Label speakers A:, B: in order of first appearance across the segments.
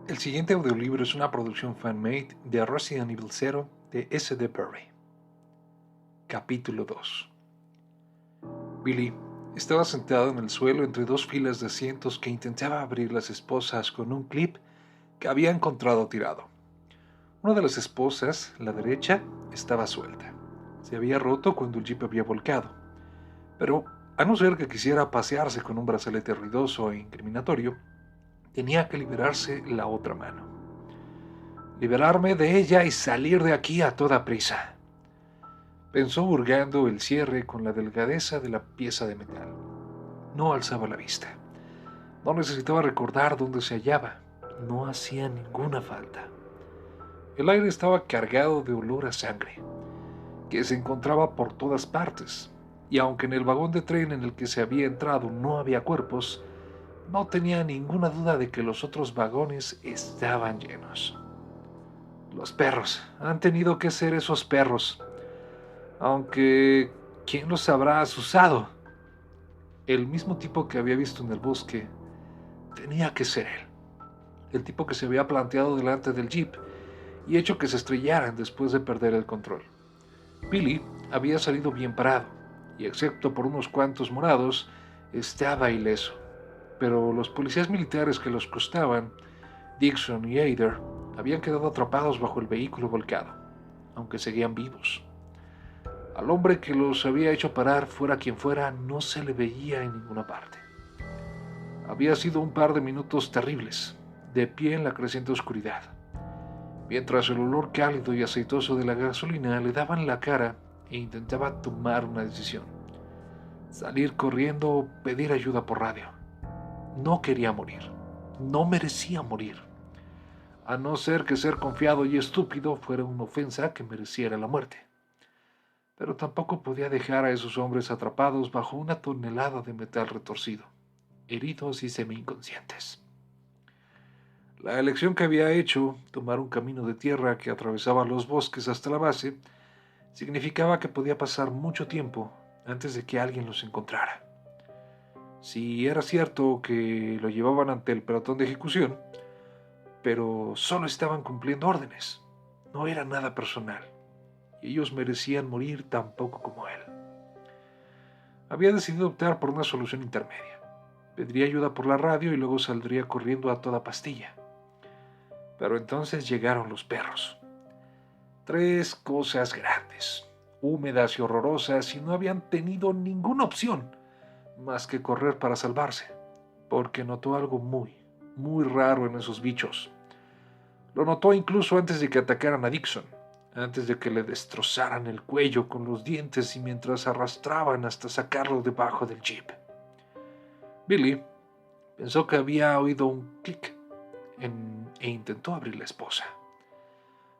A: El siguiente audiolibro es una producción fan-made de Resident Evil Zero de S. D. Perry. Capítulo 2. Billy estaba sentado en el suelo entre dos filas de asientos que intentaba abrir las esposas con un clip que había encontrado tirado. Una de las esposas, la derecha, estaba suelta. Se había roto cuando el jeep había volcado. Pero, a no ser que quisiera pasearse con un brazalete ruidoso e incriminatorio, tenía que liberarse la otra mano. Liberarme de ella y salir de aquí a toda prisa, pensó hurgando el cierre con la delgadeza de la pieza de metal. No alzaba la vista. No necesitaba recordar dónde se hallaba. No hacía ninguna falta. El aire estaba cargado de olor a sangre, que se encontraba por todas partes, y aunque en el vagón de tren en el que se había entrado no había cuerpos, no tenía ninguna duda de que los otros vagones estaban llenos. Los perros. Han tenido que ser esos perros. Aunque, ¿quién los habrá asusado? El mismo tipo que había visto en el bosque tenía que ser él. El tipo que se había planteado delante del jeep y hecho que se estrellaran después de perder el control. Billy había salido bien parado y, excepto por unos cuantos morados, estaba ileso. Pero los policías militares que los costaban, Dixon y Adair, habían quedado atrapados bajo el vehículo volcado, aunque seguían vivos. Al hombre que los había hecho parar, fuera quien fuera, no se le veía en ninguna parte. Había sido un par de minutos terribles, de pie en la creciente oscuridad, mientras el olor cálido y aceitoso de la gasolina le daba en la cara e intentaba tomar una decisión. Salir corriendo o pedir ayuda por radio. No quería morir. No merecía morir. A no ser que ser confiado y estúpido fuera una ofensa que mereciera la muerte. Pero tampoco podía dejar a esos hombres atrapados bajo una tonelada de metal retorcido, heridos y semi-inconscientes. La elección que había hecho, tomar un camino de tierra que atravesaba los bosques hasta la base, significaba que podía pasar mucho tiempo antes de que alguien los encontrara. Si era cierto que lo llevaban ante el pelotón de ejecución, pero solo estaban cumpliendo órdenes, no era nada personal, y ellos merecían morir tan poco como él. Había decidido optar por una solución intermedia. Pediría ayuda por la radio y luego saldría corriendo a toda pastilla. Pero entonces llegaron los perros. Tres cosas grandes, húmedas y horrorosas, y no habían tenido ninguna opción más que correr para salvarse, porque notó algo muy, muy raro en esos bichos. Lo notó incluso antes de que atacaran a Dixon, antes de que le destrozaran el cuello con los dientes y mientras arrastraban hasta sacarlo debajo del jeep. Billy pensó que había oído un clic e intentó abrir la esposa,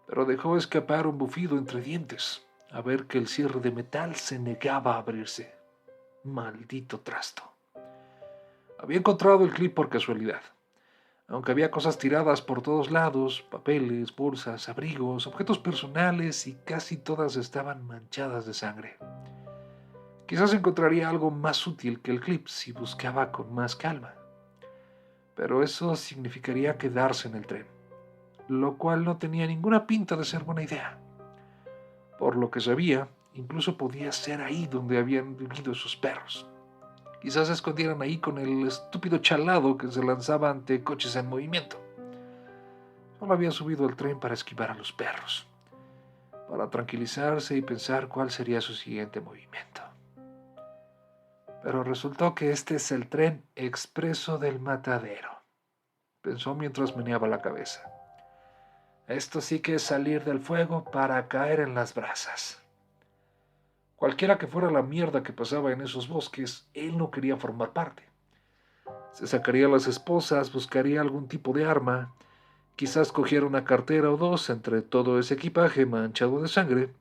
A: pero dejó escapar un bufido entre dientes, a ver que el cierre de metal se negaba a abrirse. Maldito trasto. Había encontrado el clip por casualidad, aunque había cosas tiradas por todos lados, papeles, bolsas, abrigos, objetos personales, y casi todas estaban manchadas de sangre. Quizás encontraría algo más útil que el clip si buscaba con más calma, pero eso significaría quedarse en el tren, lo cual no tenía ninguna pinta de ser buena idea. Por lo que sabía, incluso podía ser ahí donde habían vivido esos perros. Quizás se escondieran ahí con el estúpido chalado que se lanzaba ante coches en movimiento. Solo había subido al tren para esquivar a los perros, para tranquilizarse y pensar cuál sería su siguiente movimiento. Pero resultó que este es el tren expreso del matadero, pensó mientras meneaba la cabeza. Esto sí que es salir del fuego para caer en las brasas. Cualquiera que fuera la mierda que pasaba en esos bosques, él no quería formar parte. Se sacaría las esposas, buscaría algún tipo de arma, quizás cogiera una cartera o dos entre todo ese equipaje manchado de sangre,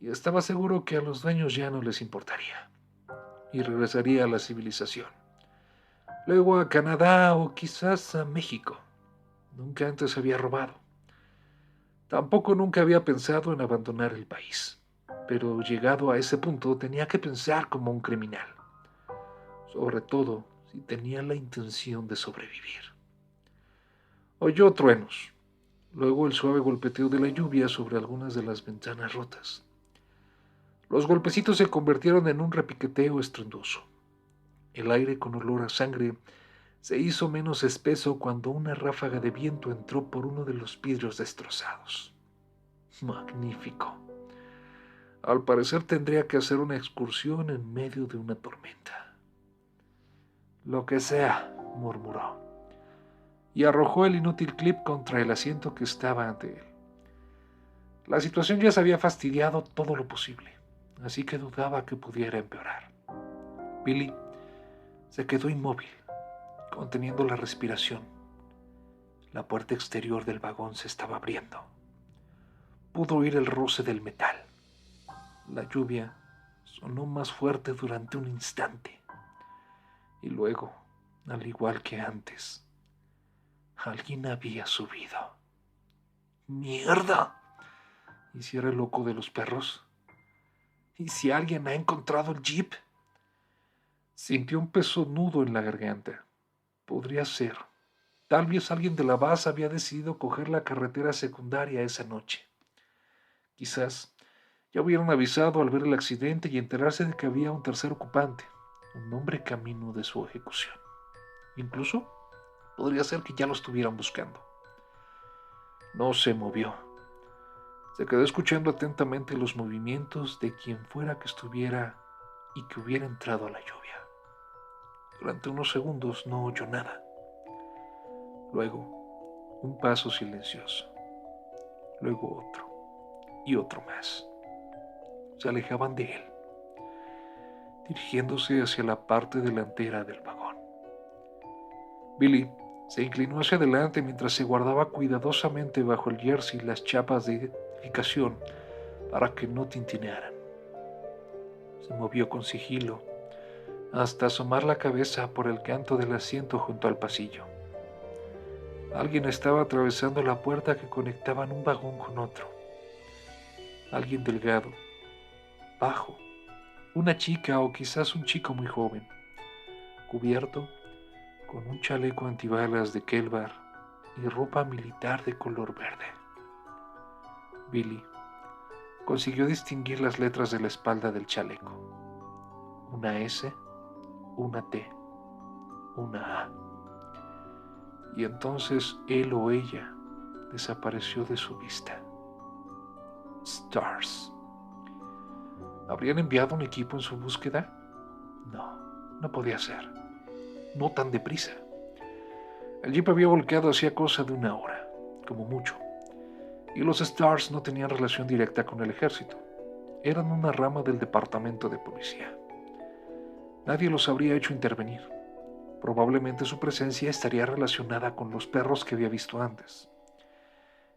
A: y estaba seguro que a los dueños ya no les importaría, y regresaría a la civilización. Luego a Canadá o quizás a México. Nunca antes había robado. Tampoco nunca había pensado en abandonar el país, pero llegado a ese punto tenía que pensar como un criminal, sobre todo si tenía la intención de sobrevivir. Oyó truenos, luego el suave golpeteo de la lluvia sobre algunas de las ventanas rotas. Los golpecitos se convirtieron en un repiqueteo estruendoso. El aire con olor a sangre se hizo menos espeso cuando una ráfaga de viento entró por uno de los vidrios destrozados. Magnífico. Al parecer tendría que hacer una excursión en medio de una tormenta. Lo que sea, murmuró, y arrojó el inútil clip contra el asiento que estaba ante él. La situación ya se había fastidiado todo lo posible, así que dudaba que pudiera empeorar. Billy se quedó inmóvil, conteniendo la respiración. La puerta exterior del vagón se estaba abriendo. Pudo oír el roce del metal. La lluvia sonó más fuerte durante un instante. Y luego, al igual que antes, alguien había subido. ¡Mierda! ¿Y si era el loco de los perros? ¿Y si alguien ha encontrado el jeep? Sintió un peso nudo en la garganta. Podría ser. Tal vez alguien de la base había decidido coger la carretera secundaria esa noche. Quizás ya hubieran avisado al ver el accidente y enterarse de que había un tercer ocupante, un hombre camino de su ejecución. Incluso podría ser que ya lo estuvieran buscando. No se movió. Se quedó escuchando atentamente los movimientos de quien fuera que estuviera y que hubiera entrado a la lluvia. Durante unos segundos no oyó nada. Luego, un paso silencioso. Luego otro. Y otro más. Se alejaban de él, dirigiéndose hacia la parte delantera del vagón. Billy se inclinó hacia adelante mientras se guardaba cuidadosamente bajo el jersey las chapas de identificación para que no tintinearan. Se movió con sigilo hasta asomar la cabeza por el canto del asiento junto al pasillo. Alguien estaba atravesando la puerta que conectaba un vagón con otro. Alguien delgado, bajo, una chica o quizás un chico muy joven, cubierto con un chaleco antibalas de Kelvar y ropa militar de color verde. Billy consiguió distinguir las letras de la espalda del chaleco. Una S, una T, una A. Y entonces él o ella desapareció de su vista. Stars. ¿Habrían enviado un equipo en su búsqueda? No podía ser. No tan deprisa. El jeep había volcado hacía cosa de una hora, como mucho, y los Stars no tenían relación directa con el ejército. Eran una rama del departamento de policía. Nadie los habría hecho intervenir. Probablemente su presencia estaría relacionada con los perros que había visto antes.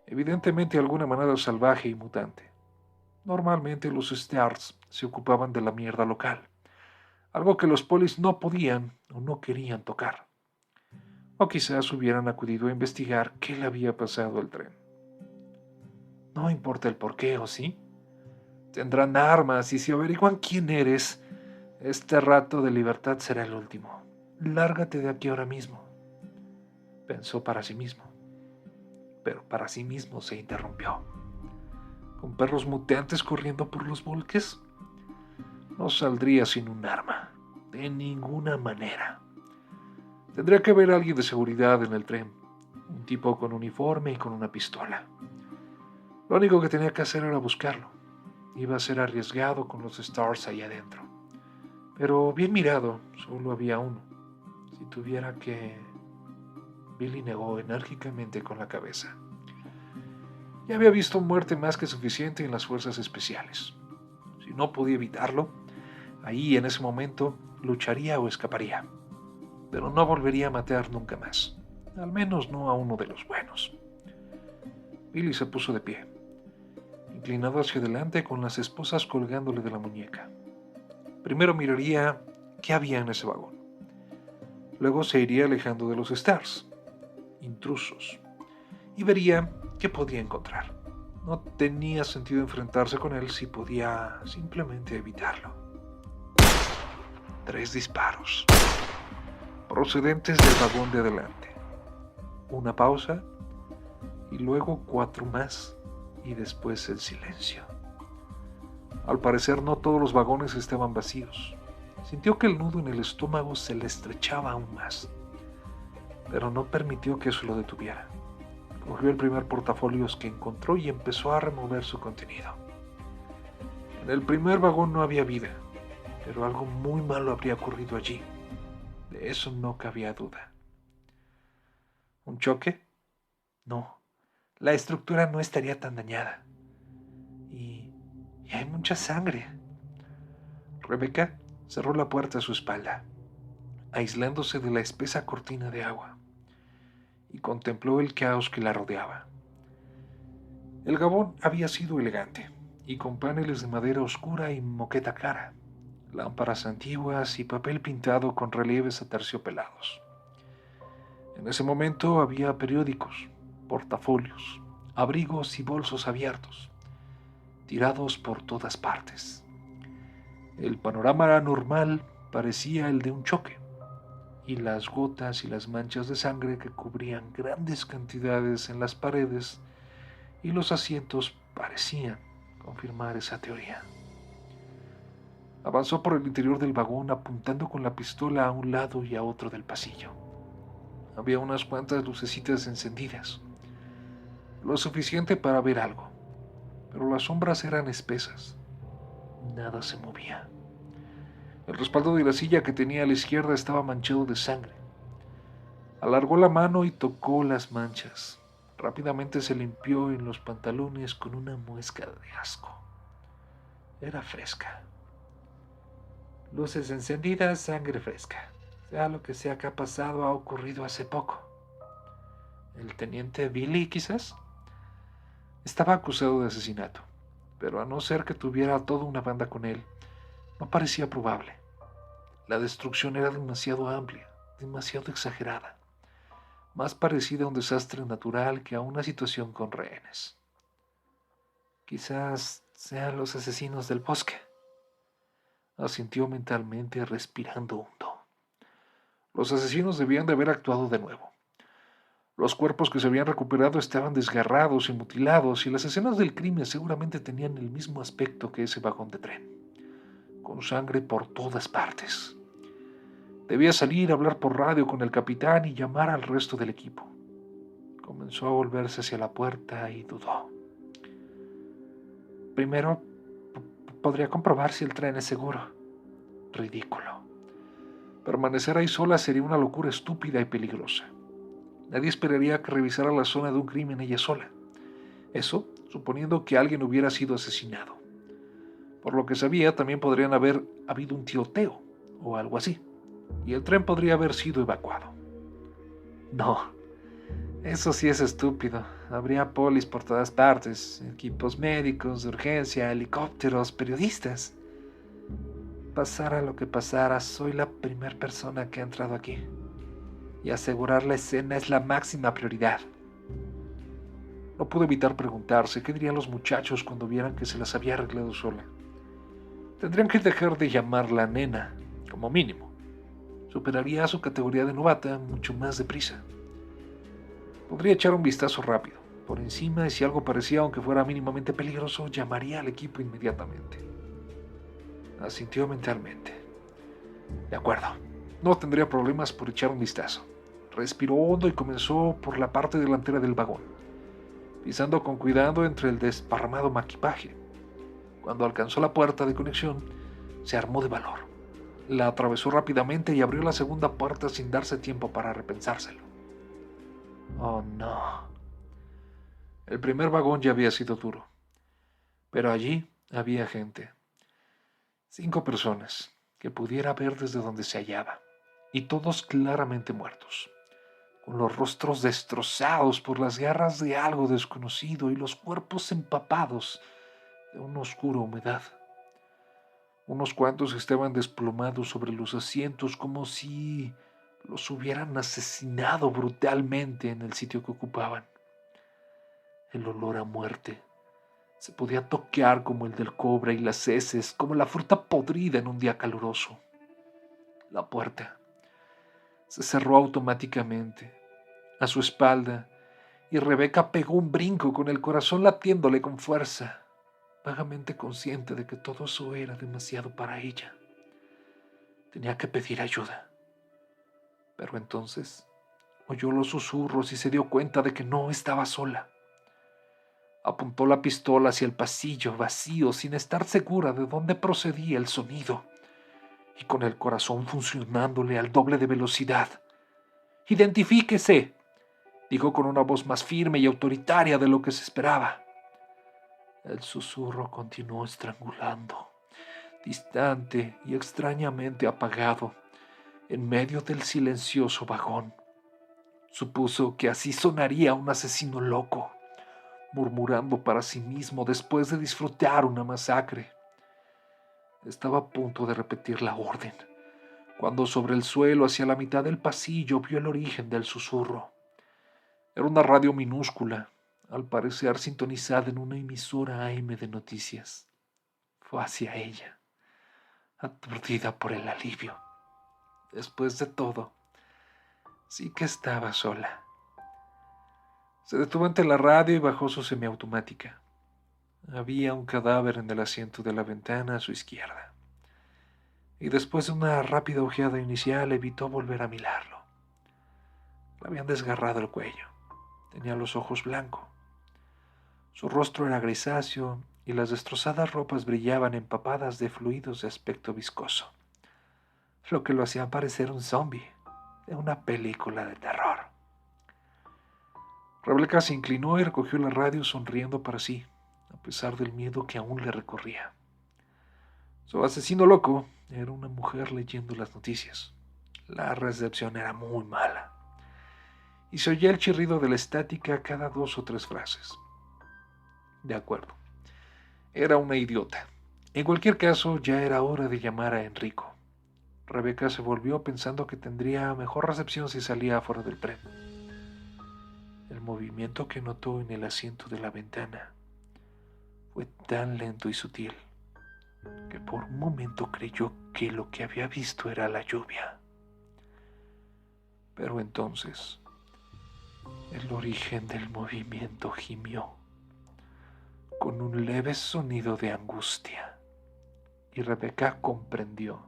A: Evidentemente alguna manada salvaje y mutante. Normalmente los Stars se ocupaban de la mierda local, algo que los polis no podían o no querían tocar. O quizás hubieran acudido a investigar qué le había pasado al tren. No importa el porqué, ¿o sí? Tendrán armas y si averiguan quién eres, este rato de libertad será el último. Lárgate de aquí ahora mismo, pensó para sí mismo. Pero para sí mismo se interrumpió. ¿Con perros mutantes corriendo por los bosques? No saldría sin un arma, de ninguna manera. Tendría que haber alguien de seguridad en el tren, un tipo con uniforme y con una pistola. Lo único que tenía que hacer era buscarlo. Iba a ser arriesgado con los Stars ahí adentro. Pero bien mirado, solo había uno. Si tuviera que... Billy negó enérgicamente con la cabeza. Ya había visto muerte más que suficiente en las fuerzas especiales. Si no podía evitarlo, ahí en ese momento lucharía o escaparía. Pero no volvería a matar nunca más. Al menos no a uno de los buenos. Billy se puso de pie, inclinado hacia adelante con las esposas colgándole de la muñeca. Primero miraría qué había en ese vagón. Luego se iría alejando de los Stars, intrusos, y vería qué podía encontrar. No tenía sentido enfrentarse con él si podía simplemente evitarlo. 3 disparos, procedentes del vagón de adelante. Una pausa y luego 4 más, y después el silencio. Al parecer no todos los vagones estaban vacíos. Sintió que el nudo en el estómago se le estrechaba aún más, pero no permitió que eso lo detuviera. Cogió el primer portafolios que encontró y empezó a remover su contenido. En el primer vagón no había vida, pero algo muy malo habría ocurrido allí. De eso no cabía duda. ¿Un choque? No, la estructura no estaría tan dañada. Y hay mucha sangre. Rebeca cerró la puerta a su espalda, aislándose de la espesa cortina de agua, y contempló el caos que la rodeaba. El gabón había sido elegante, y con paneles de madera oscura y moqueta clara, lámparas antiguas y papel pintado con relieves aterciopelados. En ese momento había periódicos, portafolios, abrigos y bolsos abiertos, tirados por todas partes. El panorama anormal parecía el de un choque, y las gotas y las manchas de sangre que cubrían grandes cantidades en las paredes y los asientos parecían confirmar esa teoría. Avanzó por el interior del vagón apuntando con la pistola a un lado y a otro del pasillo. Había unas cuantas lucecitas encendidas, lo suficiente para ver algo, pero las sombras eran espesas. Nada se movía. El respaldo de la silla que tenía a la izquierda estaba manchado de sangre. Alargó la mano y tocó las manchas. Rápidamente se limpió en los pantalones con una muesca de asco. Era fresca. Luces encendidas, sangre fresca. Sea lo que sea que ha pasado, ha ocurrido hace poco. ¿El teniente Billy, quizás? Estaba acusado de asesinato, pero a no ser que tuviera toda una banda con él, no parecía probable. La destrucción era demasiado amplia, demasiado exagerada, más parecida a un desastre natural que a una situación con rehenes. Quizás sean los asesinos del bosque, asintió mentalmente respirando hondo. Los asesinos debían de haber actuado de nuevo. Los cuerpos que se habían recuperado estaban desgarrados y mutilados, y las escenas del crimen seguramente tenían el mismo aspecto que ese vagón de tren, con sangre por todas partes. Debía salir a hablar por radio con el capitán y llamar al resto del equipo. Comenzó a volverse hacia la puerta y dudó. Primero, podría comprobar si el tren es seguro. Ridículo. Permanecer ahí sola sería una locura estúpida y peligrosa. Nadie esperaría que revisara la zona de un crimen ella sola. Eso, suponiendo que alguien hubiera sido asesinado. Por lo que sabía, también podrían haber habido un tiroteo o algo así, y el tren podría haber sido evacuado. No, eso sí es estúpido. Habría polis por todas partes, equipos médicos, de urgencia, helicópteros, periodistas. Pasara lo que pasara, soy la primera persona que ha entrado aquí. Y asegurar la escena es la máxima prioridad. No pudo evitar preguntarse qué dirían los muchachos cuando vieran que se las había arreglado sola. Tendrían que dejar de llamarla nena, como mínimo. Superaría su categoría de novata mucho más deprisa. Podría echar un vistazo rápido, por encima, y si algo parecía, aunque fuera mínimamente peligroso, llamaría al equipo inmediatamente. Asintió mentalmente. De acuerdo, no tendría problemas por echar un vistazo. Respiró hondo y comenzó por la parte delantera del vagón, pisando con cuidado entre el desparramado maquipaje. Cuando alcanzó la puerta de conexión, se armó de valor. La atravesó rápidamente y abrió la segunda puerta sin darse tiempo para repensárselo. Oh no. El primer vagón ya había sido duro, pero allí había gente. 5 personas que pudiera ver desde donde se hallaba, y todos claramente muertos, con los rostros destrozados por las garras de algo desconocido y los cuerpos empapados de una oscura humedad. Unos cuantos estaban desplomados sobre los asientos como si los hubieran asesinado brutalmente en el sitio que ocupaban. El olor a muerte se podía toquear como el del cobre y las heces, como la fruta podrida en un día caluroso. La puerta se cerró automáticamente a su espalda y Rebeca pegó un brinco con el corazón latiéndole con fuerza, vagamente consciente de que todo eso era demasiado para ella. Tenía que pedir ayuda. Pero entonces oyó los susurros y se dio cuenta de que no estaba sola. Apuntó la pistola hacia el pasillo vacío sin estar segura de dónde procedía el sonido, y con el corazón funcionándole al doble de velocidad. «¡Identifíquese!», dijo con una voz más firme y autoritaria de lo que se esperaba. El susurro continuó estrangulando, distante y extrañamente apagado, en medio del silencioso vagón. Supuso que así sonaría un asesino loco, murmurando para sí mismo después de disfrutar una masacre. Estaba a punto de repetir la orden, cuando sobre el suelo hacia la mitad del pasillo vio el origen del susurro. Era una radio minúscula, al parecer sintonizada en una emisora AM de noticias. Fue hacia ella, aturdida por el alivio. Después de todo, sí que estaba sola. Se detuvo ante la radio y bajó su semiautomática. Había un cadáver en el asiento de la ventana a su izquierda, y después de una rápida ojeada inicial evitó volver a mirarlo. Le habían desgarrado el cuello. Tenía los ojos blancos. Su rostro era grisáceo y las destrozadas ropas brillaban empapadas de fluidos de aspecto viscoso, lo que lo hacía parecer un zombie de una película de terror. Rebeca se inclinó y recogió la radio sonriendo para sí, a pesar del miedo que aún le recorría. Su asesino loco era una mujer leyendo las noticias. La recepción era muy mala, y se oía el chirrido de la estática cada 2 o 3 frases. De acuerdo, era una idiota. En cualquier caso, ya era hora de llamar a Enrico. Rebeca se volvió pensando que tendría mejor recepción si salía fuera del tren. El movimiento que notó en el asiento de la ventana fue tan lento y sutil que por un momento creyó que lo que había visto era la lluvia. Pero entonces, el origen del movimiento gimió con un leve sonido de angustia, y Rebeca comprendió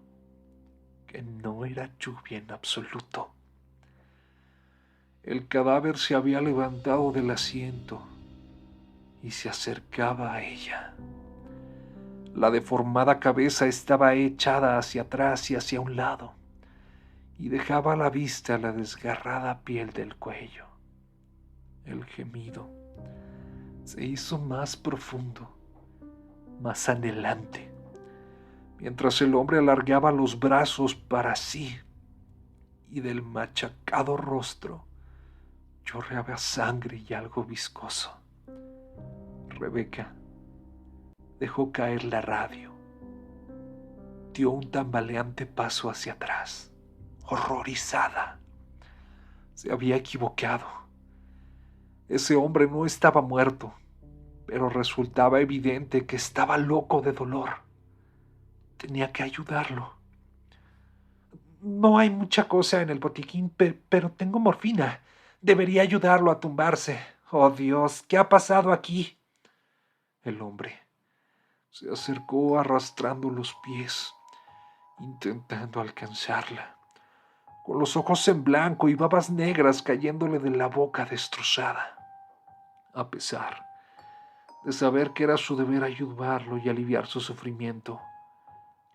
A: que no era lluvia en absoluto. El cadáver se había levantado del asiento y se acercaba a ella. La deformada cabeza estaba echada hacia atrás y hacia un lado, y dejaba a la vista la desgarrada piel del cuello. El gemido se hizo más profundo, más anhelante, mientras el hombre alargaba los brazos para sí, y del machacado rostro chorreaba sangre y algo viscoso. Rebeca dejó caer la radio. Dio un tambaleante paso hacia atrás, horrorizada. Se había equivocado. Ese hombre no estaba muerto, pero resultaba evidente que estaba loco de dolor. Tenía que ayudarlo. «No hay mucha cosa en el botiquín, pero tengo morfina. Debería ayudarlo a tumbarse. Oh Dios, ¿qué ha pasado aquí?». El hombre se acercó arrastrando los pies, intentando alcanzarla, con los ojos en blanco y babas negras cayéndole de la boca destrozada. A pesar de saber que era su deber ayudarlo y aliviar su sufrimiento,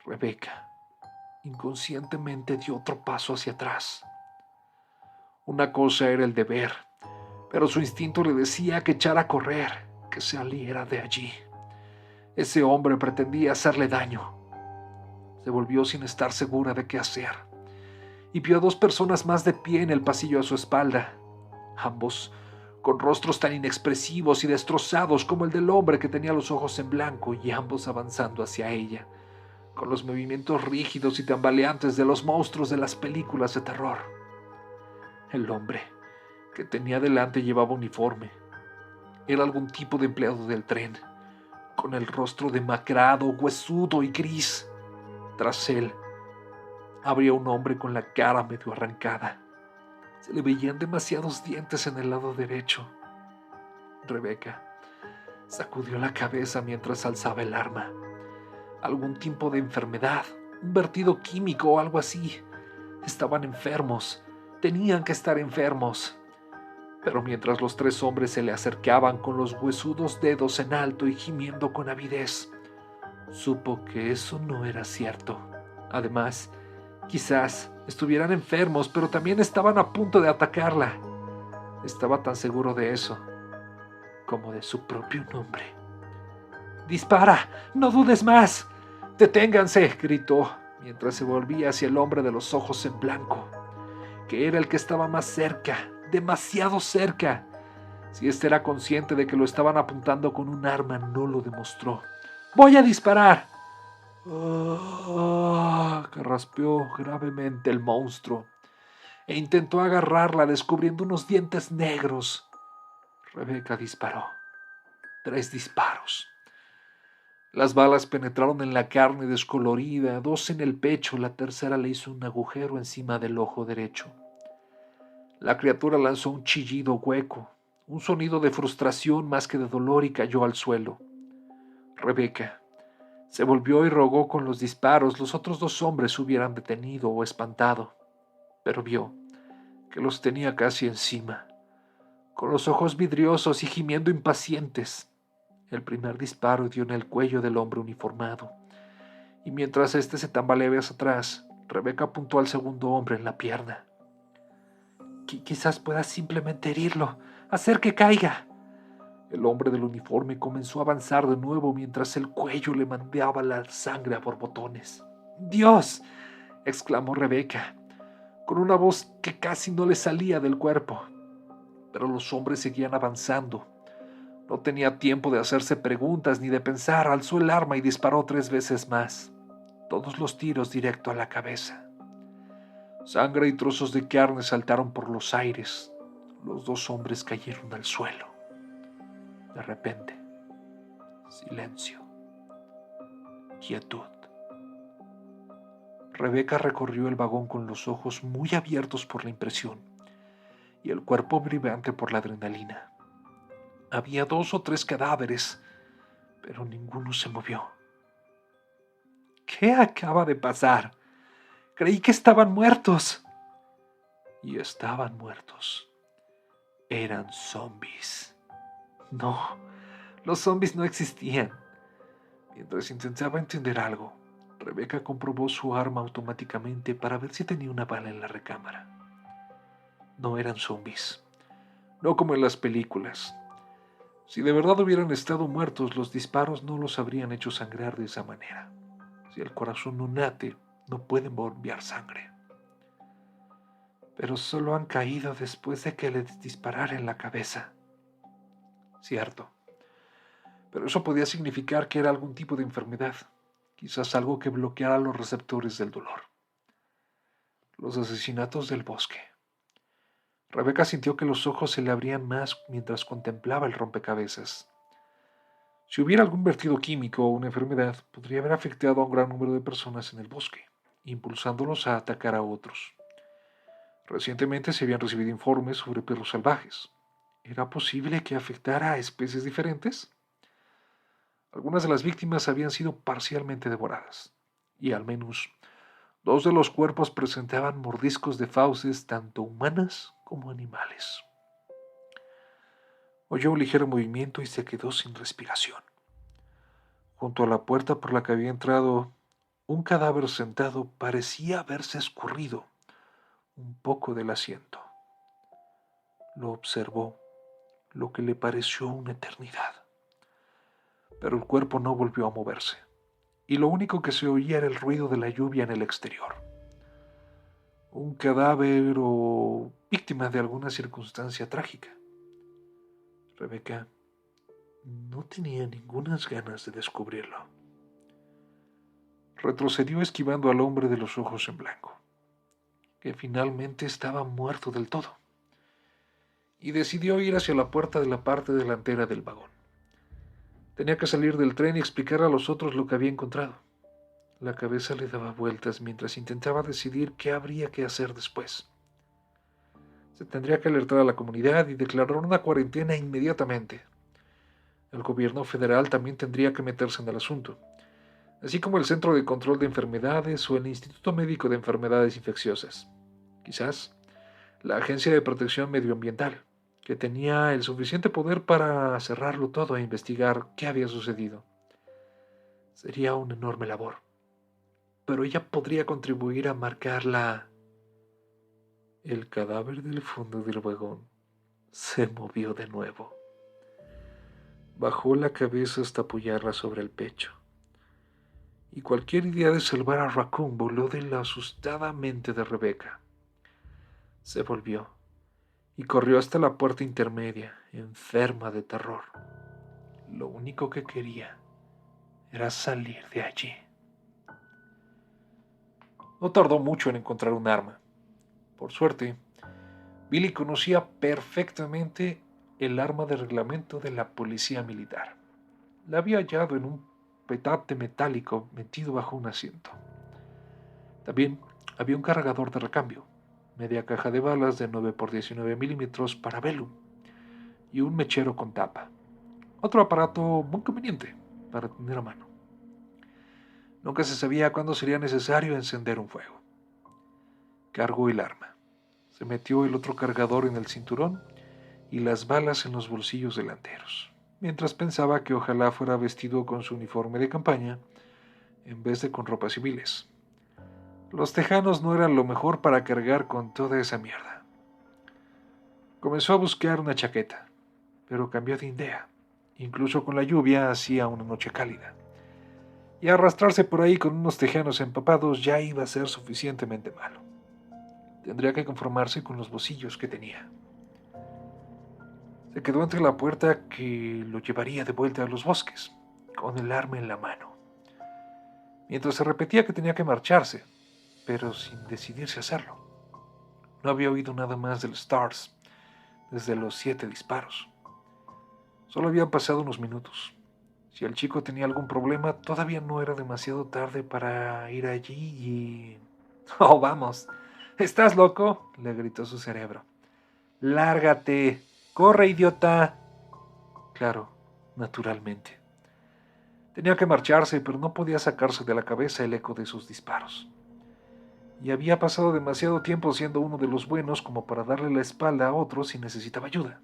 A: Rebeca inconscientemente dio otro paso hacia atrás. Una cosa era el deber, pero su instinto le decía que echara a correr, que saliera de allí. Ese hombre pretendía hacerle daño. Se volvió sin estar segura de qué hacer, y vio a 2 personas más de pie en el pasillo a su espalda, ambos con rostros tan inexpresivos y destrozados como el del hombre que tenía los ojos en blanco, y ambos avanzando hacia ella, con los movimientos rígidos y tambaleantes de los monstruos de las películas de terror. El hombre que tenía delante llevaba uniforme. Era algún tipo de empleado del tren, con el rostro demacrado, huesudo y gris. Tras él habría un hombre con la cara medio arrancada. Se le veían demasiados dientes en el lado derecho, Rebeca sacudió la cabeza mientras alzaba el arma. Algún tipo de enfermedad, un vertido químico o algo así. Estaban enfermos, tenían que estar enfermos. Pero mientras los tres hombres se le acercaban con los huesudos dedos en alto y gimiendo con avidez, supo que eso no era cierto. Además, quizás estuvieran enfermos, pero también estaban a punto de atacarla. Estaba tan seguro de eso como de su propio nombre. ¡Dispara! ¡No dudes más! ¡Deténganse!, gritó, mientras se volvía hacia el hombre de los ojos en blanco, que era el que estaba más cerca, demasiado cerca. Si éste era consciente de que lo estaban apuntando con un arma, no lo demostró. ¡Voy a disparar! Carraspeó gravemente el monstruo e intentó agarrarla, descubriendo unos dientes negros. Rebeca disparó. 3 disparos. Las balas penetraron en la carne descolorida, 2 en el pecho, la tercera le hizo un agujero encima del ojo derecho. La criatura lanzó un chillido hueco, un sonido de frustración más que de dolor, y cayó al suelo. Rebeca se volvió y rogó con los disparos los otros 2 hombres se hubieran detenido o espantado, pero vio que los tenía casi encima, con los ojos vidriosos y gimiendo impacientes. El primer disparo dio en el cuello del hombre uniformado, y mientras éste se tambaleaba hacia atrás, Rebeca apuntó al segundo hombre en la pierna. Quizás pueda simplemente herirlo, hacer que caiga. El hombre del uniforme comenzó a avanzar de nuevo mientras el cuello le mandaba la sangre a borbotones. ¡Dios!, exclamó Rebeca, con una voz que casi no le salía del cuerpo. Pero los hombres seguían avanzando. No tenía tiempo de hacerse preguntas ni de pensar. Alzó el arma y disparó 3 veces más. Todos los tiros directo a la cabeza. Sangre y trozos de carne saltaron por los aires. Los 2 hombres cayeron al suelo. De repente, silencio, quietud. Rebeca recorrió el vagón con los ojos muy abiertos por la impresión y el cuerpo vibrante por la adrenalina. Había 2 o 3 cadáveres, pero ninguno se movió. ¿Qué acaba de pasar? Creí que estaban muertos. Y estaban muertos. Eran zombies. No, los zombies no existían. Mientras intentaba entender algo, Rebeca comprobó su arma automáticamente para ver si tenía una bala en la recámara. No eran zombies, no como en las películas. Si de verdad hubieran estado muertos, los disparos no los habrían hecho sangrar de esa manera. Si el corazón no late, no pueden bombear sangre. Pero solo han caído después de que les disparara en la cabeza. Cierto. Pero eso podía significar que era algún tipo de enfermedad, quizás algo que bloqueara los receptores del dolor. Los asesinatos del bosque. Rebeca sintió que los ojos se le abrían más mientras contemplaba el rompecabezas. Si hubiera algún vertido químico o una enfermedad, podría haber afectado a un gran número de personas en el bosque, impulsándolos a atacar a otros. Recientemente se habían recibido informes sobre perros salvajes. ¿Era posible que afectara a especies diferentes? Algunas de las víctimas habían sido parcialmente devoradas, y al menos 2 de los cuerpos presentaban mordiscos de fauces tanto humanas como animales. Oyó un ligero movimiento y se quedó sin respiración. Junto a la puerta por la que había entrado, un cadáver sentado parecía haberse escurrido un poco del asiento. Lo observó, lo que le pareció una eternidad. Pero el cuerpo no volvió a moverse, y lo único que se oía era el ruido de la lluvia en el exterior. Un cadáver o víctima de alguna circunstancia trágica. Rebeca no tenía ninguna ganas de descubrirlo. Retrocedió esquivando al hombre de los ojos en blanco, que finalmente estaba muerto del todo, y decidió ir hacia la puerta de la parte delantera del vagón. Tenía que salir del tren y explicar a los otros lo que había encontrado. La cabeza le daba vueltas mientras intentaba decidir qué habría que hacer después. Se tendría que alertar a la comunidad y declarar una cuarentena inmediatamente. El gobierno federal también tendría que meterse en el asunto, así como el Centro de Control de Enfermedades o el Instituto Médico de Enfermedades Infecciosas. Quizás la Agencia de Protección Medioambiental, que tenía el suficiente poder para cerrarlo todo e investigar qué había sucedido. Sería una enorme labor, pero ella podría contribuir a marcar la... El cadáver del fondo del vagón se movió de nuevo. Bajó la cabeza hasta apoyarla sobre el pecho, y cualquier idea de salvar a Raccoon voló de la asustada mente de Rebecca. Se volvió y corrió hasta la puerta intermedia, enferma de terror. Lo único que quería era salir de allí. No tardó mucho en encontrar un arma. Por suerte, Billy conocía perfectamente el arma de reglamento de la policía militar. La había hallado en un petate metálico metido bajo un asiento. También había un cargador de recambio, media caja de balas de 9 por 19 milímetros para Velum y un mechero con tapa. Otro aparato muy conveniente para tener a mano. Nunca se sabía cuándo sería necesario encender un fuego. Cargó el arma. Se metió el otro cargador en el cinturón y las balas en los bolsillos delanteros, mientras pensaba que ojalá fuera vestido con su uniforme de campaña en vez de con ropas civiles. Los tejanos no eran lo mejor para cargar con toda esa mierda. Comenzó a buscar una chaqueta, pero cambió de idea. Incluso con la lluvia hacía una noche cálida. Y arrastrarse por ahí con unos tejanos empapados ya iba a ser suficientemente malo. Tendría que conformarse con los bolsillos que tenía. Se quedó entre la puerta que lo llevaría de vuelta a los bosques, con el arma en la mano, mientras se repetía que tenía que marcharse, pero sin decidirse a hacerlo. No había oído nada más del Stars desde los 7 disparos. Solo habían pasado unos minutos. Si el chico tenía algún problema, todavía no era demasiado tarde para ir allí y... ¡Oh, vamos! ¿Estás loco?, le gritó su cerebro. ¡Lárgate! ¡Corre, idiota! Claro, naturalmente. Tenía que marcharse, pero no podía sacarse de la cabeza el eco de sus disparos. Y había pasado demasiado tiempo siendo uno de los buenos como para darle la espalda a otro si necesitaba ayuda.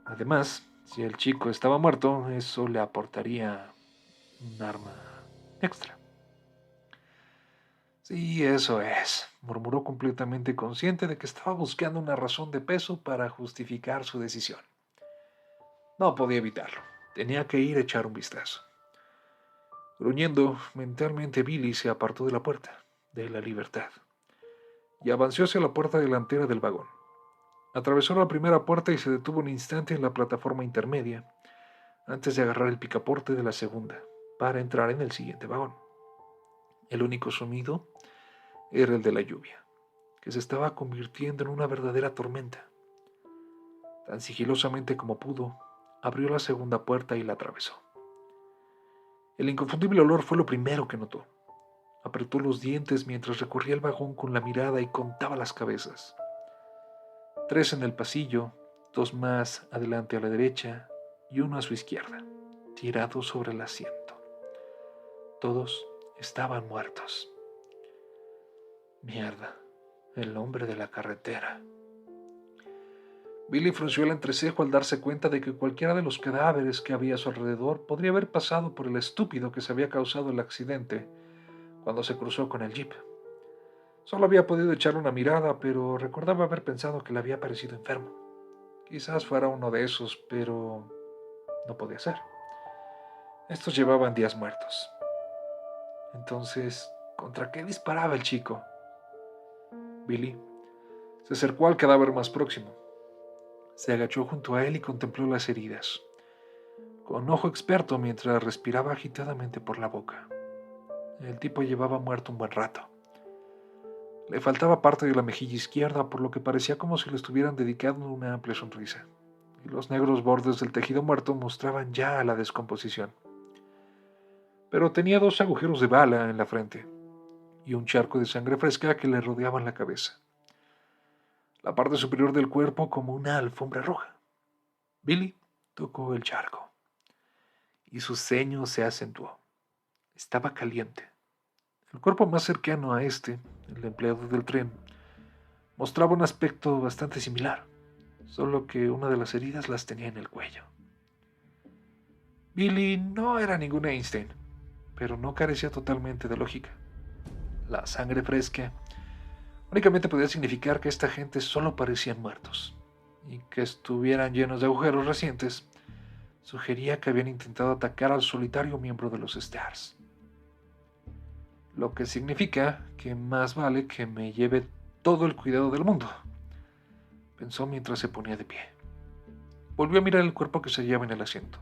A: Además, si el chico estaba muerto, eso le aportaría un arma extra. Sí, eso es, murmuró completamente consciente de que estaba buscando una razón de peso para justificar su decisión. No podía evitarlo. Tenía que ir a echar un vistazo. Gruñendo, mentalmente Billy se apartó de la puerta, de la libertad, y avanzó hacia la puerta delantera del vagón. Atravesó la primera puerta y se detuvo un instante en la plataforma intermedia, antes de agarrar el picaporte de la segunda, para entrar en el siguiente vagón. El único sonido era el de la lluvia, que se estaba convirtiendo en una verdadera tormenta. Tan sigilosamente como pudo, abrió la segunda puerta y la atravesó. El inconfundible olor fue lo primero que notó. Apretó los dientes mientras recorría el vagón con la mirada y contaba las cabezas. 3 en el pasillo, 2 más adelante a la derecha y 1 a su izquierda, tirados sobre el asiento. Todos estaban muertos. Mierda, el hombre de la carretera. Billy frunció el entrecejo al darse cuenta de que cualquiera de los cadáveres que había a su alrededor podría haber pasado por el estúpido que se había causado el accidente cuando se cruzó con el jeep. Solo había podido echarle una mirada, pero recordaba haber pensado que le había parecido enfermo. Quizás fuera uno de esos, pero no podía ser. Estos llevaban días muertos. Entonces, ¿contra qué disparaba el chico? Billy se acercó al cadáver más próximo. Se agachó junto a él y contempló las heridas, con ojo experto mientras respiraba agitadamente por la boca. El tipo llevaba muerto un buen rato. Le faltaba parte de la mejilla izquierda, por lo que parecía como si le estuvieran dedicando una amplia sonrisa, y los negros bordes del tejido muerto mostraban ya la descomposición. Pero tenía 2 agujeros de bala en la frente y un charco de sangre fresca que le rodeaban la cabeza. La parte superior del cuerpo como una alfombra roja. Billy tocó el charco. y su ceño se acentuó. Estaba caliente. El cuerpo más cercano a este, el empleado del tren, mostraba un aspecto bastante similar, solo que una de las heridas las tenía en el cuello. Billy no era ningún Einstein, pero no carecía totalmente de lógica. La sangre fresca únicamente podía significar que esta gente solo parecían muertos, y que estuvieran llenos de agujeros recientes sugería que habían intentado atacar al solitario miembro de los Stars. Lo que significa que más vale que me lleve todo el cuidado del mundo, pensó mientras se ponía de pie. Volvió a mirar el cuerpo que se hallaba en el asiento,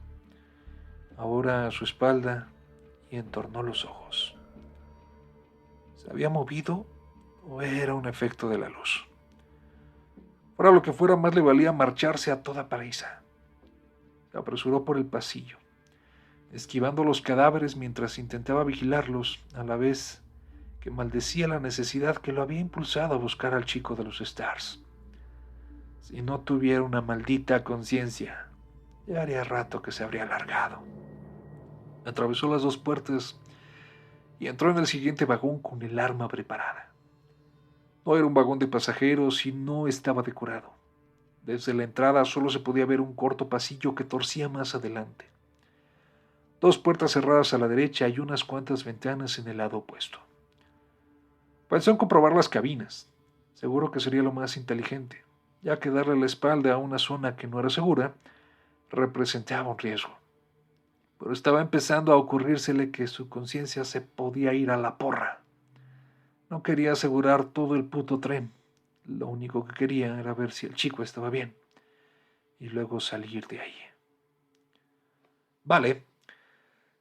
A: ahora a su espalda, y entornó los ojos. ¿Se había movido o era un efecto de la luz? Fuera lo que fuera, más le valía marcharse a toda prisa. Se apresuró por el pasillo, esquivando los cadáveres mientras intentaba vigilarlos, a la vez que maldecía la necesidad que lo había impulsado a buscar al chico de los Stars. Si no tuviera una maldita conciencia, ya haría rato que se habría largado. Atravesó las dos puertas y entró en el siguiente vagón con el arma preparada. No era un vagón de pasajeros y no estaba decorado. Desde la entrada solo se podía ver un corto pasillo que torcía más adelante. Dos puertas cerradas a la derecha y unas cuantas ventanas en el lado opuesto. Pensó en comprobar las cabinas. Seguro que sería lo más inteligente, ya que darle la espalda a una zona que no era segura representaba un riesgo. Pero estaba empezando a ocurrírsele que su conciencia se podía ir a la porra. No quería asegurar todo el puto tren. Lo único que quería era ver si el chico estaba bien y luego salir de ahí. Vale,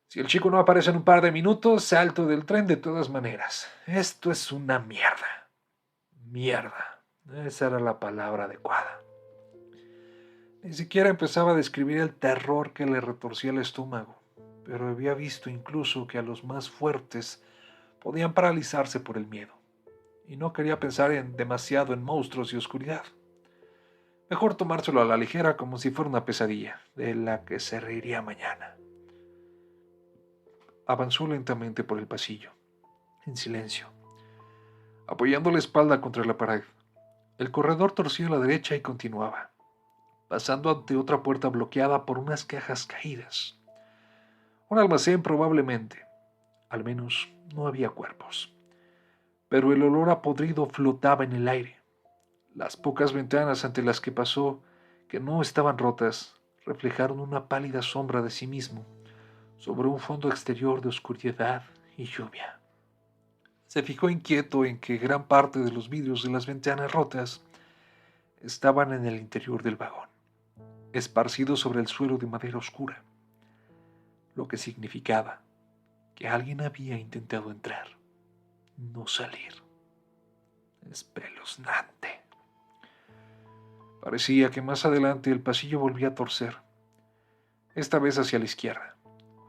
A: si el chico no aparece en un par de minutos, salto del tren de todas maneras. Esto es una mierda. Mierda. Esa era la palabra adecuada. Ni siquiera empezaba a describir el terror que le retorcía el estómago, pero había visto incluso que a los más fuertes podían paralizarse por el miedo, y no quería pensar demasiado en monstruos y oscuridad. Mejor tomárselo a la ligera como si fuera una pesadilla, de la que se reiría mañana. Avanzó lentamente por el pasillo, en silencio, apoyando la espalda contra la pared. El corredor torcía a la derecha y continuaba, pasando ante otra puerta bloqueada por unas cajas caídas. Un almacén probablemente. Al menos no había cuerpos. Pero el olor a podrido flotaba en el aire. Las pocas ventanas ante las que pasó, que no estaban rotas, reflejaron una pálida sombra de sí mismo sobre un fondo exterior de oscuridad y lluvia. Se fijó inquieto en que gran parte de los vidrios de las ventanas rotas estaban en el interior del vagón, esparcidos sobre el suelo de madera oscura, lo que significaba que alguien había intentado entrar, no salir. Espeluznante. Parecía que más adelante el pasillo volvía a torcer, esta vez hacia la izquierda,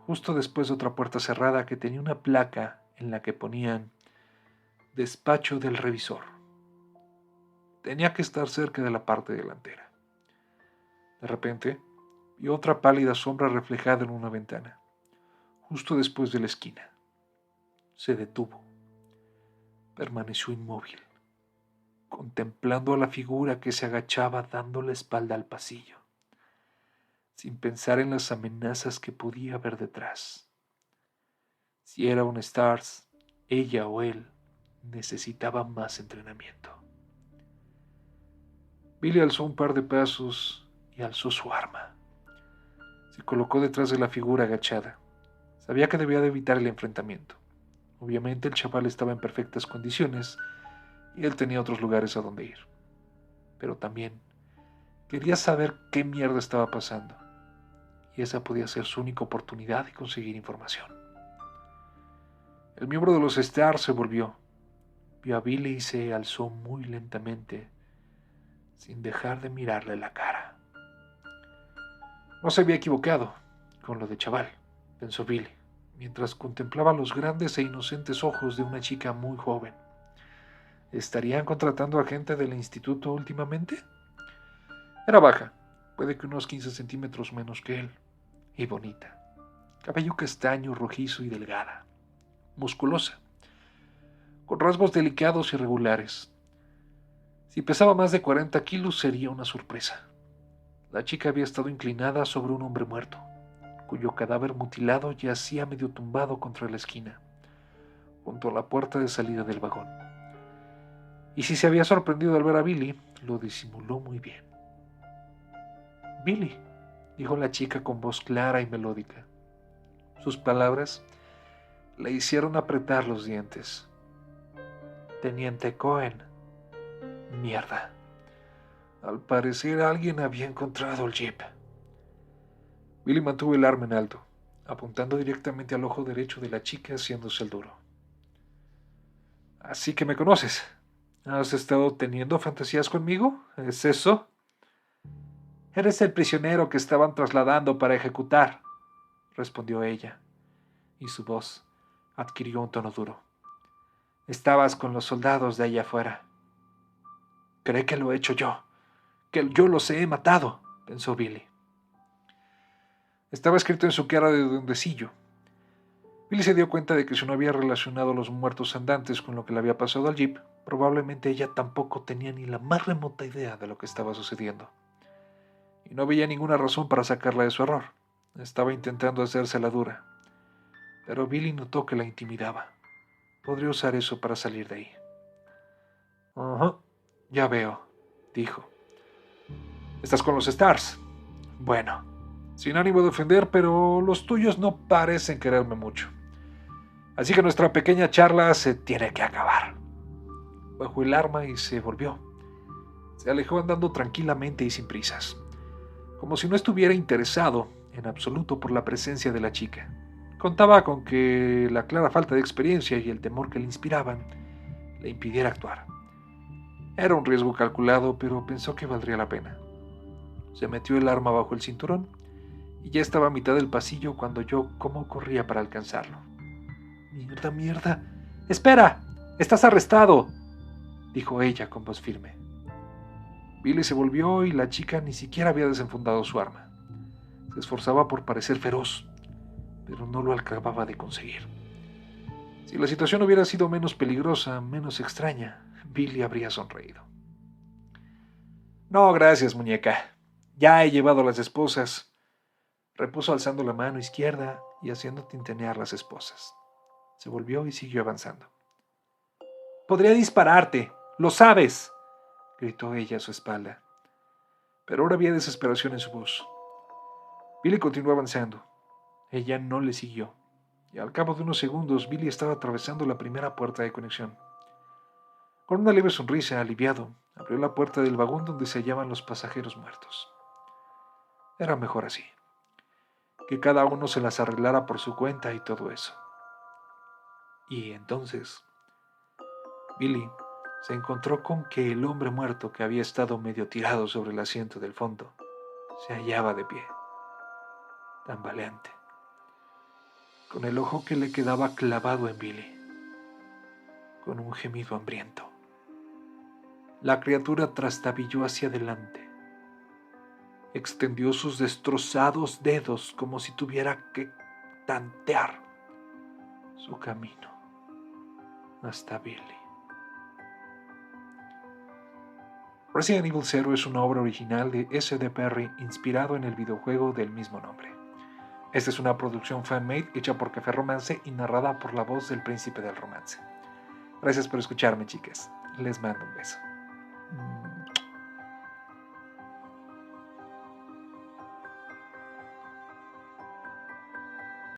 A: justo después de otra puerta cerrada que tenía una placa en la que ponían Despacho del revisor. Tenía que estar cerca de la parte delantera. De repente, vio otra pálida sombra reflejada en una ventana, justo después de la esquina. Se detuvo. Permaneció inmóvil, contemplando a la figura que se agachaba dando la espalda al pasillo, sin pensar en las amenazas que podía haber detrás. Si era un Stars, ella o él necesitaba más entrenamiento. Billy alzó un par de pasos y alzó su arma. Se colocó detrás de la figura agachada. Sabía que debía de evitar el enfrentamiento. Obviamente el chaval estaba en perfectas condiciones y él tenía otros lugares a donde ir. Pero también quería saber qué mierda estaba pasando, y esa podía ser su única oportunidad de conseguir información. El miembro de los Stars se volvió, vio a Billy y se alzó muy lentamente, sin dejar de mirarle la cara. No se había equivocado con lo de chaval, pensó Billy, mientras contemplaba los grandes e inocentes ojos de una chica muy joven. ¿Estarían contratando a gente del instituto últimamente? Era baja, puede que unos 15 centímetros menos que él, y bonita. cabello castaño, rojizo y delgada, musculosa, con rasgos delicados y regulares. Si pesaba más de 40 kilos sería una sorpresa. La chica había estado inclinada sobre un hombre muerto, cuyo cadáver mutilado yacía medio tumbado contra la esquina, junto a la puerta de salida del vagón. Y si se había sorprendido al ver a Billy, lo disimuló muy bien. «Billy», dijo la chica con voz clara y melódica. Sus palabras le hicieron apretar los dientes. «Teniente Cohen». Mierda. Al parecer alguien había encontrado el jeep. Billy mantuvo el arma en alto, apuntando directamente al ojo derecho de la chica, haciéndose el duro. «Así que me conoces. ¿Has estado teniendo fantasías conmigo? ¿Es eso?» «Eres el prisionero que estaban trasladando para ejecutar», respondió ella, y su voz adquirió un tono duro. «Estabas con los soldados de allá afuera». «Cree que lo he hecho yo, que yo los he matado», pensó Billy. Estaba escrito en su cara de duendecillo. Billy se dio cuenta de que si no había relacionado a los muertos andantes con lo que le había pasado al jeep, probablemente ella tampoco tenía ni la más remota idea de lo que estaba sucediendo. Y no veía ninguna razón para sacarla de su error. Estaba intentando hacérsela dura. Pero Billy notó que la intimidaba. Podría usar eso para salir de ahí. «Ajá, ya veo», dijo. «Estás con los Stars. Bueno, sin ánimo de ofender, pero los tuyos no parecen quererme mucho. Así que nuestra pequeña charla se tiene que acabar». Bajó el arma y se volvió. Se alejó andando tranquilamente y sin prisas, como si no estuviera interesado en absoluto por la presencia de la chica. Contaba con que la clara falta de experiencia y el temor que le inspiraban le impidiera actuar. Era un riesgo calculado, pero pensó que valdría la pena. Se metió el arma bajo el cinturón y ya estaba a mitad del pasillo cuando oyó cómo corría para alcanzarlo. «Mierda, mierda. ¡Espera! ¡Estás arrestado!», dijo ella con voz firme. Billy se volvió y la chica ni siquiera había desenfundado su arma. Se esforzaba por parecer feroz, pero no lo acababa de conseguir. Si la situación hubiera sido menos peligrosa, menos extraña, Billy habría sonreído. «No, gracias, muñeca. Ya he llevado las esposas», repuso alzando la mano izquierda y haciendo tintinear las esposas. Se volvió y siguió avanzando. «Podría dispararte, lo sabes», gritó ella a su espalda. Pero ahora había desesperación en su voz. Billy continuó avanzando. Ella no le siguió, y al cabo de unos segundos Billy estaba atravesando la primera puerta de conexión. Con una leve sonrisa, aliviado, abrió la puerta del vagón donde se hallaban los pasajeros muertos. Era mejor así, que cada uno se las arreglara por su cuenta y todo eso. Y entonces, Billy se encontró con que el hombre muerto que había estado medio tirado sobre el asiento del fondo se hallaba de pie, tambaleante, con el ojo que le quedaba clavado en Billy, con un gemido hambriento. La criatura trastabilló hacia adelante. Extendió sus destrozados dedos como si tuviera que tantear su camino hasta Billy. Resident Evil 0 es una obra original de S.D. Perry inspirado en el videojuego del mismo nombre. Esta es una producción fan-made hecha por Café Romance y narrada por la voz del príncipe del romance. Gracias por escucharme, chicas. Les mando un beso.